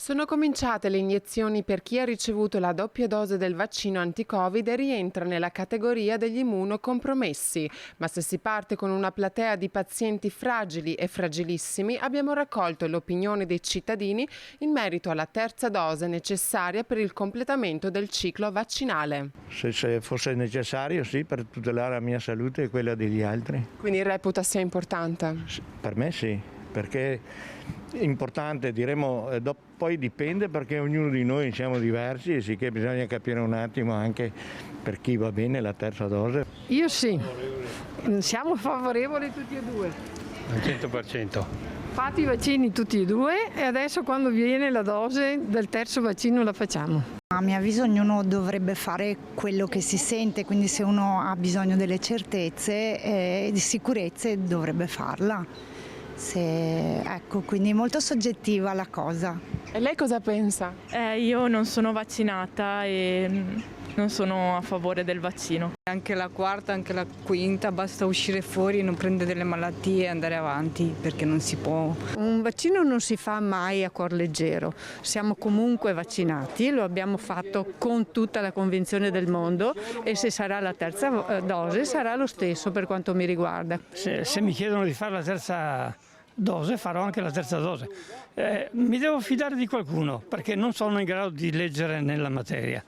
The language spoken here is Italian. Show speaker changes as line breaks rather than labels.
Sono cominciate le iniezioni per chi ha ricevuto la doppia dose del vaccino anti-Covid e rientra nella categoria degli immunocompromessi. Ma se si parte con una platea di pazienti fragili e fragilissimi, abbiamo raccolto l'opinione dei cittadini in merito alla terza dose necessaria per il completamento del ciclo vaccinale.
Se fosse necessario, sì, per tutelare la mia salute e quella degli altri.
Quindi reputa sia importante?
Per me sì, perché è importante, diremo, poi dipende perché ognuno di noi siamo diversi e sì che bisogna capire un attimo anche per chi va bene la terza dose.
Io sì, siamo favorevoli tutti e due.
Al 100%.
Fatti i vaccini tutti e due e adesso quando viene la dose del terzo vaccino la facciamo.
A mio avviso ognuno dovrebbe fare quello che si sente, quindi se uno ha bisogno delle certezze e di sicurezze dovrebbe farla. Ecco, quindi è molto soggettiva la cosa.
E lei cosa pensa?
Io non sono vaccinata e non sono a favore del vaccino.
Anche la quarta, anche la quinta, basta uscire fuori, non prendere delle malattie e andare avanti perché non si può.
Un vaccino non si fa mai a cuor leggero, siamo comunque vaccinati, lo abbiamo fatto con tutta la convinzione del mondo e se sarà la terza dose sarà lo stesso per quanto mi riguarda.
Se mi chiedono di fare la terza dose farò anche la terza dose. Mi devo fidare di qualcuno perché non sono in grado di leggere nella materia.